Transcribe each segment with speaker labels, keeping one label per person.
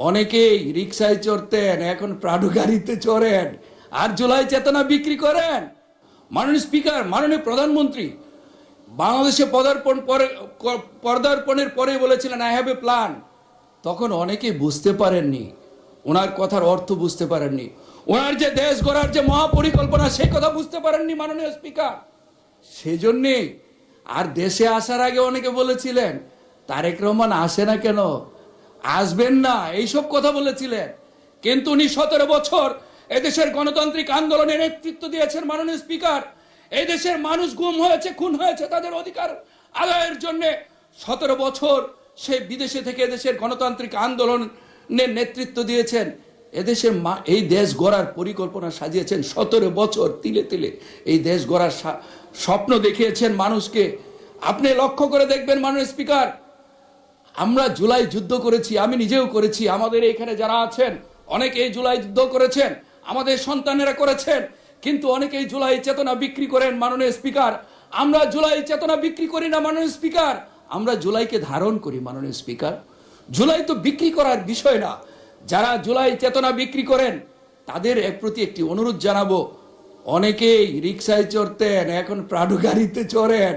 Speaker 1: অনেকেই রিক্সায় চড়তেন, এখন প্রাডো গাড়িতে চড়েন আর জুলাই চেতনা বিক্রি করেন। মাননীয় স্পিকার, মাননীয় প্রধানমন্ত্রী বাংলাদেশে পদার্পণের পরে বলেছিলেন আই হ্যাভ এ প্ল্যান। তখন অনেকেই বুঝতে পারেননি, ওনার কথার অর্থ বুঝতে পারেননি, ওনার যে দেশ গড়ার যে মহাপরিকল্পনা সেই কথা বুঝতে পারেননি মাননীয় স্পিকার। সেজন্যে আর দেশে আসার আগে অনেকে বলেছিলেন তারেক রহমান আসে না কেন, আসবেন না, এইসব কথা বলেছিলেন। কিন্তু উনি 17 বছর এদেশের গণতান্ত্রিক আন্দোলনের নেতৃত্ব দিয়েছেন মাননীয় স্পিকার। এই দেশের মানুষ গুম হয়েছে, খুন হয়েছে তাদের অধিকার আদায়ের জন্য। 17 বছর সে বিদেশে থেকে এদেশের গণতান্ত্রিক আন্দোলনের নেতৃত্ব দিয়েছেন। এদেশের এই দেশ গড়ার পরিকল্পনা সাজিয়েছেন 17 বছর, তিলে তিলে এই দেশ গড়ার স্বপ্ন দেখিয়েছেন মানুষকে। আপনি লক্ষ্য করে দেখবেন মাননীয় স্পিকার, আমরা জুলাই যুদ্ধ করেছি, আমি নিজেও করেছি, আমাদের এখানে যারা আছেন অনেকে এই জুলাই যুদ্ধ করেছেন, আমাদের সন্তানেরা করেছেন। কিন্তু অনেকেই জুলাই চেতনা বিক্রি করেন মাননীয় স্পিকার। আমরা জুলাই চেতনা বিক্রি করি না মাননীয় স্পিকার, আমরা জুলাইকে ধারণ করি মাননীয় স্পিকার। জুলাই তো বিক্রি করার বিষয় না। যারা জুলাই চেতনা বিক্রি করেন তাদের প্রতি একটি অনুরোধ জানাবো, অনেকেই রিক্সায় চড়তেন, এখন প্রাডো গাড়িতে চড়েন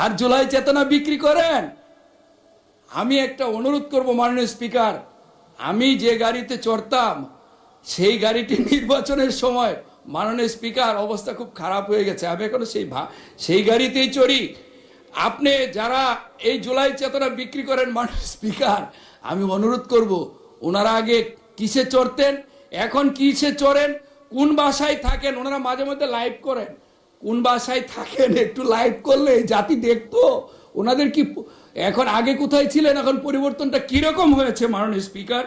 Speaker 1: আর জুলাই চেতনা বিক্রি করেন। আমি একটা অনুরোধ করব মাননীয় স্পিকার, আমি যে গাড়িতে চড়তাম সেই গাড়িটি নির্বাচনের সময় মাননীয় স্পিকার অবস্থা খুব খারাপ হয়ে গেছে, আমি এখনো সেই গাড়িতেই চড়ি। আপনি যারা এই জুলাই চেতনা বিক্রি করেন মাননীয় স্পিকার, আমি অনুরোধ করব ওনারা আগে কিসে চড়তেন, এখন কিসে চড়েন, কোন বাসায় থাকেন, ওনারা মাঝে মধ্যে লাইভ করেন, কোন বাসায় থাকেন একটু লাইভ করলে জাতি দেখতো ওনাদের কি এখন আগে কোথায় ছিলেন, এখন পরিবর্তনটা কিরকম হয়েছে মাননীয় স্পিকার।